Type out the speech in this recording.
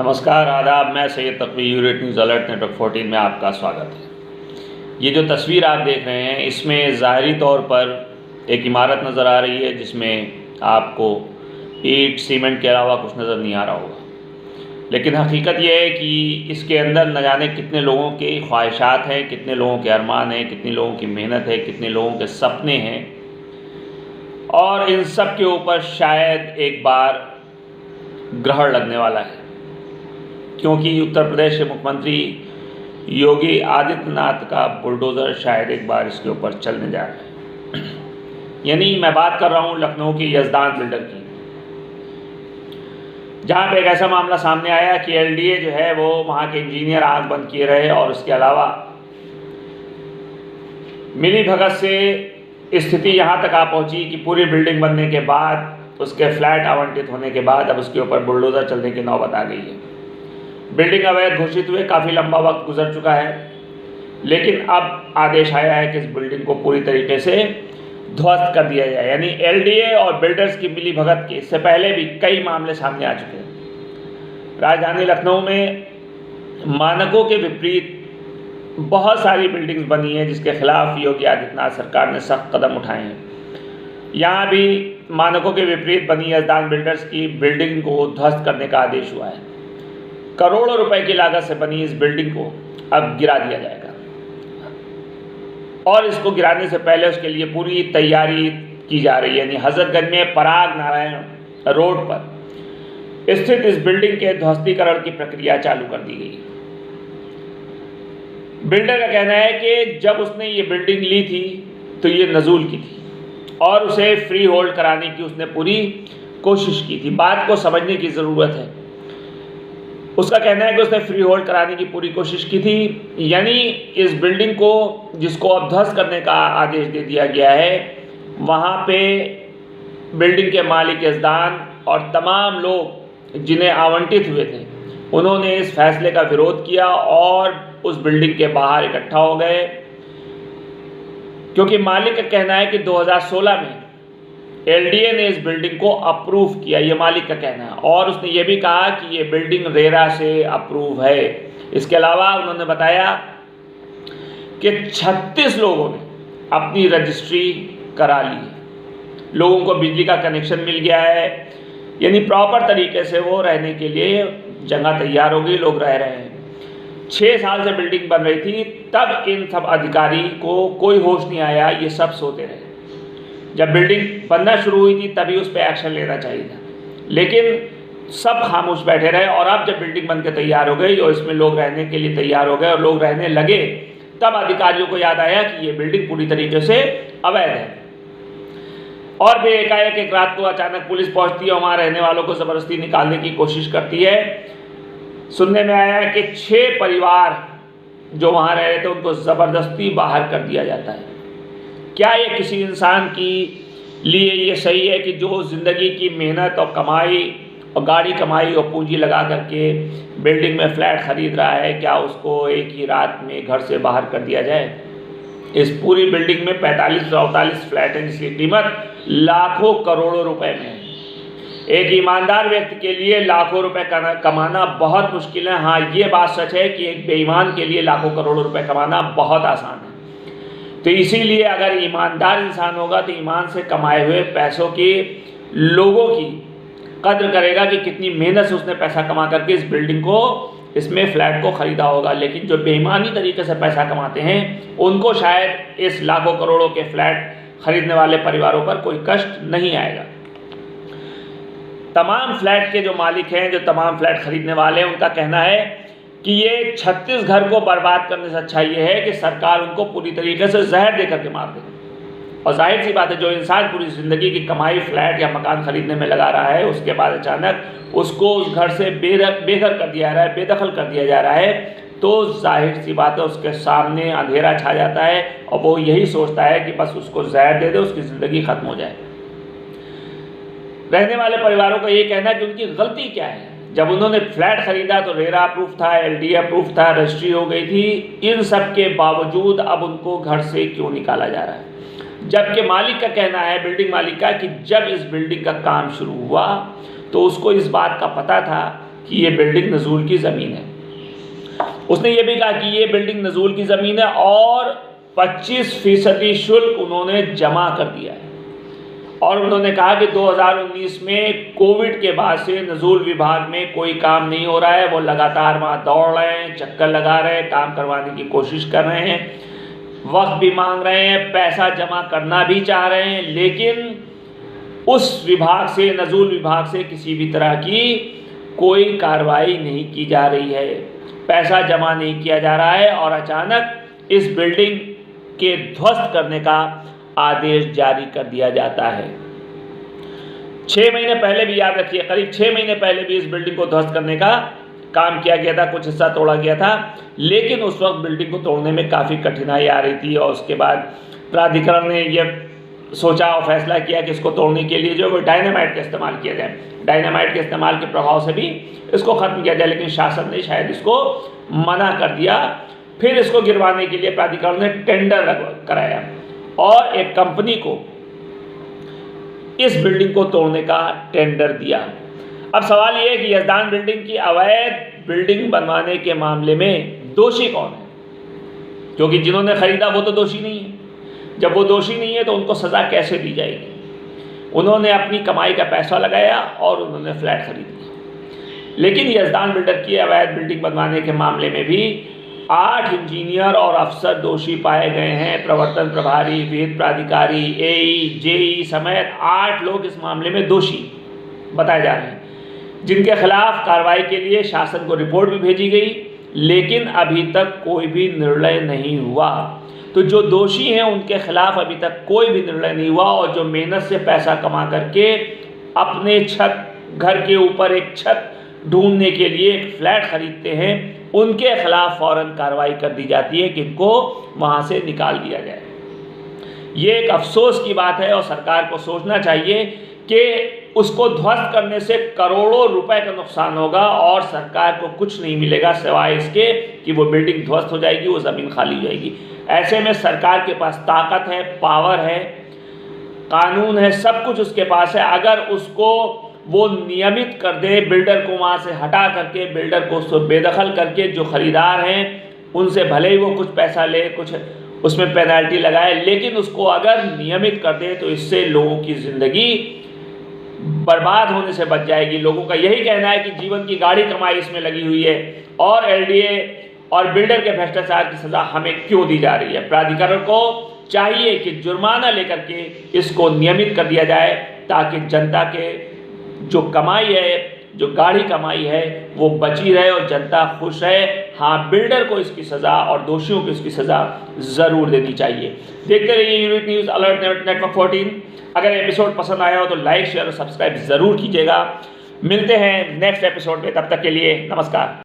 नमस्कार, आदाब। मैं Syed तकवी, urate news alert network 14 में आपका स्वागत है। ये जो तस्वीर आप देख रहे हैं, इसमें ज़ाहिरी तौर पर एक इमारत नज़र आ रही है जिसमें आपको ईंट सीमेंट के अलावा कुछ नज़र नहीं आ रहा होगा। लेकिन हकीकत यह है कि इसके अंदर न जाने कितने लोगों की ख्वाहिशात हैं, कितने लोगों के अरमान हैं, कितने लोगों की मेहनत है, कितने लोगों के सपने हैं, और इन सब के ऊपर शायद एक बार ग्रहण लगने वाला है, क्योंकि उत्तर प्रदेश के मुख्यमंत्री योगी आदित्यनाथ का बुलडोज़र शायद एक बार इसके ऊपर चलने जा रहा है। यानी मैं बात कर रहा हूँ लखनऊ की यज़दान बिल्डर की, जहाँ पे एक ऐसा मामला सामने आया कि एलडीए जो है वो वहाँ के इंजीनियर आग बंद किए रहे, और उसके अलावा मिली भगत से स्थिति यहाँ तक आ पहुँची कि पूरी बिल्डिंग बनने के बाद, उसके फ्लैट आवंटित होने के बाद अब उसके ऊपर बुलडोज़र चलने की नौबत आ गई है। बिल्डिंग अवैध घोषित हुए काफ़ी लंबा वक्त गुजर चुका है, लेकिन अब आदेश आया है कि इस बिल्डिंग को पूरी तरीके से ध्वस्त कर दिया जाए। यानी एलडीए और बिल्डर्स की मिली भगत के इससे पहले भी कई मामले सामने आ चुके हैं। राजधानी लखनऊ में मानकों के विपरीत बहुत सारी बिल्डिंग्स बनी हैं जिसके खिलाफ योगी आदित्यनाथ सरकार ने सख्त कदम उठाए हैं। यहाँ भी मानकों के विपरीत बनी यज़दान बिल्डर्स की बिल्डिंग को ध्वस्त करने का आदेश हुआ है। करोड़ों रुपए की लागत से बनी इस बिल्डिंग को अब गिरा दिया जाएगा, और इसको गिराने से पहले उसके लिए पूरी तैयारी की जा रही है। यानी हजरतगंज में पराग नारायण रोड पर स्थित इस बिल्डिंग के ध्वस्तीकरण की प्रक्रिया चालू कर दी गई। बिल्डर का कहना है कि जब उसने ये बिल्डिंग ली थी तो ये नज़ूल की थी, और उसे फ्री होल्ड कराने की उसने पूरी कोशिश की थी। बात को समझने की ज़रूरत है। उसका कहना है कि उसने फ्री होल्ड कराने की पूरी कोशिश की थी, यानी इस बिल्डिंग को जिसको अब ध्वस्त करने का आदेश दे दिया गया है, वहाँ पे बिल्डिंग के मालिक यज़दान और तमाम लोग जिन्हें आवंटित हुए थे, उन्होंने इस फैसले का विरोध किया और उस बिल्डिंग के बाहर इकट्ठा हो गए, क्योंकि मालिक का कहना है कि 2016 में एलडीए ने इस बिल्डिंग को अप्रूव किया, ये मालिक का कहना है। और उसने ये भी कहा कि ये बिल्डिंग रेरा से अप्रूव है। इसके अलावा उन्होंने बताया कि 36 लोगों ने अपनी रजिस्ट्री करा ली है, लोगों को बिजली का कनेक्शन मिल गया है, यानी प्रॉपर तरीके से वो रहने के लिए जगह तैयार हो गई, लोग रह रहे हैं। 6 साल से बिल्डिंग बन रही थी, तब इन सब अधिकारी को कोई होश नहीं आया, ये सब सोते रहे। जब बिल्डिंग बनना शुरू हुई थी तभी उस पर एक्शन लेना चाहिए था, लेकिन सब खामोश बैठे रहे। और अब जब बिल्डिंग बन के तैयार हो गई और इसमें लोग रहने के लिए तैयार हो गए और लोग रहने लगे, तब अधिकारियों को याद आया कि ये बिल्डिंग पूरी तरीके से अवैध है। और भी एकाएक एक रात को अचानक पुलिस पहुंचती है और वहाँ रहने वालों को ज़बरदस्ती निकालने की कोशिश करती है। सुनने में आया कि 6 परिवार जो वहाँ रह रहे थे उनको ज़बरदस्ती बाहर कर दिया जाता है। क्या ये किसी इंसान की लिए ये सही है कि जो ज़िंदगी की मेहनत और कमाई और गाड़ी कमाई और पूंजी लगा करके बिल्डिंग में फ्लैट ख़रीद रहा है, क्या उसको एक ही रात में घर से बाहर कर दिया जाए? इस पूरी बिल्डिंग में 45-48 फ्लैट हैं जिसकी कीमत लाखों करोड़ों रुपए में है। एक ईमानदार व्यक्ति के लिए लाखों रुपए कमाना बहुत मुश्किल है। हाँ, ये बात सच है कि एक बेईमान के लिए लाखों करोड़ों रुपए कमाना बहुत आसान है। तो इसीलिए अगर ईमानदार इंसान होगा तो ईमान से कमाए हुए पैसों की लोगों की कद्र करेगा कि कितनी मेहनत से उसने पैसा कमा करके इस बिल्डिंग को, इसमें फ्लैट को ख़रीदा होगा। लेकिन जो बेईमानी तरीके से पैसा कमाते हैं उनको शायद इस लाखों करोड़ों के फ्लैट खरीदने वाले परिवारों पर कोई कष्ट नहीं आएगा। तमाम फ्लैट के जो मालिक हैं, जो तमाम फ्लैट खरीदने वाले हैं, उनका कहना है कि ये 36 घर को बर्बाद करने से अच्छा ये है कि सरकार उनको पूरी तरीके से जहर दे करके मार दे। और जाहिर सी बात है, जो इंसान पूरी ज़िंदगी की कमाई फ्लैट या मकान खरीदने में लगा रहा है, उसके बाद अचानक उसको उस घर से बेघर कर दिया जा रहा है, बेदखल कर दिया जा रहा है, तो जाहिर सी बात है उसके सामने अंधेरा छा जाता है और वो यही सोचता है कि बस उसको जहर दे दे, उसकी ज़िंदगी ख़त्म हो जाए। रहने वाले परिवारों का ये कहना है कि उनकी गलती क्या है। जब उन्होंने फ्लैट ख़रीदा तो रेरा अप्रूव था, एलडीए अप्रूव था, रजिस्ट्री हो गई थी, इन सब के बावजूद अब उनको घर से क्यों निकाला जा रहा है? जबकि मालिक का कहना है, बिल्डिंग मालिक का, कि जब इस बिल्डिंग का काम शुरू हुआ तो उसको इस बात का पता था कि ये बिल्डिंग नज़ूल की ज़मीन है। उसने ये भी कहा कि ये बिल्डिंग नज़ूल की ज़मीन है और 25% शुल्क उन्होंने जमा कर दिया है। और उन्होंने कहा कि 2019 में कोविड के बाद से नज़ूल विभाग में कोई काम नहीं हो रहा है, वो लगातार वहाँ दौड़ रहे हैं, चक्कर लगा रहे हैं, काम करवाने की कोशिश कर रहे हैं, वक्त भी मांग रहे हैं, पैसा जमा करना भी चाह रहे हैं, लेकिन उस विभाग से, नज़ूल विभाग से किसी भी तरह की कोई कार्रवाई नहीं की जा रही है, पैसा जमा नहीं किया जा रहा है और अचानक इस बिल्डिंग के ध्वस्त करने का आदेश जारी कर दिया जाता है। 6 महीने पहले भी, याद रखिए, करीब 6 महीने पहले भी इस बिल्डिंग को ध्वस्त करने का काम किया गया था, कुछ हिस्सा तोड़ा गया था, लेकिन उस वक्त बिल्डिंग को तोड़ने में काफ़ी कठिनाई आ रही थी और उसके बाद प्राधिकरण ने यह सोचा और फैसला किया कि इसको तोड़ने के लिए जो वो डायनामाइट का इस्तेमाल किया जाए। डायनामाइट के इस्तेमाल के प्रभाव से भी इसको ख़त्म किया जाए, लेकिन शासन ने शायद इसको मना कर दिया। फिर इसको गिरवाने के लिए प्राधिकरण ने टेंडर कराया और एक कंपनी को इस बिल्डिंग को तोड़ने का टेंडर दिया। अब सवाल ये है कि यज़दान बिल्डिंग की अवैध बिल्डिंग बनवाने के मामले में दोषी कौन है? क्योंकि जिन्होंने ख़रीदा वो तो दोषी नहीं है। जब वो दोषी नहीं है तो उनको सज़ा कैसे दी जाएगी? उन्होंने अपनी कमाई का पैसा लगाया और उन्होंने फ्लैट खरीद लिया। लेकिन यज़दान बिल्डर की अवैध बिल्डिंग बनवाने के मामले में भी 8 इंजीनियर और अफसर दोषी पाए गए हैं। प्रवर्तन प्रभारी, विहित प्राधिकारी, एई, जेई समेत 8 लोग इस मामले में दोषी बताए जा रहे हैं, जिनके खिलाफ कार्रवाई के लिए शासन को रिपोर्ट भी भेजी गई, लेकिन अभी तक कोई भी निर्णय नहीं हुआ। तो जो दोषी हैं उनके खिलाफ अभी तक कोई भी निर्णय नहीं हुआ और जो मेहनत से पैसा कमा करके अपने घर के ऊपर एक छत ढूंढने के लिए एक फ्लैट खरीदते हैं, उनके खिलाफ फौरन कार्रवाई कर दी जाती है कि इनको वहाँ से निकाल दिया जाए। ये एक अफसोस की बात है और सरकार को सोचना चाहिए कि उसको ध्वस्त करने से करोड़ों रुपए का नुकसान होगा और सरकार को कुछ नहीं मिलेगा सिवाय इसके कि वो बिल्डिंग ध्वस्त हो जाएगी, वो ज़मीन खाली हो जाएगी। ऐसे में सरकार के पास ताकत है, पावर है, कानून है, सब कुछ उसके पास है। अगर उसको वो नियमित कर दे, बिल्डर को वहाँ से हटा करके, बिल्डर को उसको बेदखल करके, जो ख़रीदार हैं उनसे भले ही वो कुछ पैसा ले, कुछ उसमें पेनल्टी लगाए, लेकिन उसको अगर नियमित कर दे तो इससे लोगों की ज़िंदगी बर्बाद होने से बच जाएगी। लोगों का यही कहना है कि जीवन की गाढ़ी कमाई इसमें लगी हुई है और एलडीए और बिल्डर के भ्रष्टाचार की सज़ा हमें क्यों दी जा रही है? प्राधिकरण को चाहिए कि जुर्माना लेकर के इसको नियमित कर दिया जाए ताकि जनता के जो कमाई है, जो गाढ़ी कमाई है, वो बची रहे और जनता खुश रहे। हाँ, बिल्डर को इसकी सज़ा और दोषियों को इसकी सज़ा ज़रूर देनी चाहिए। देखते रहिए यूनिट न्यूज़ अलर्ट नेटवर्क 14। अगर एपिसोड पसंद आया हो तो लाइक, शेयर और सब्सक्राइब ज़रूर कीजिएगा। मिलते हैं नेक्स्ट एपिसोड में, तब तक के लिए नमस्कार।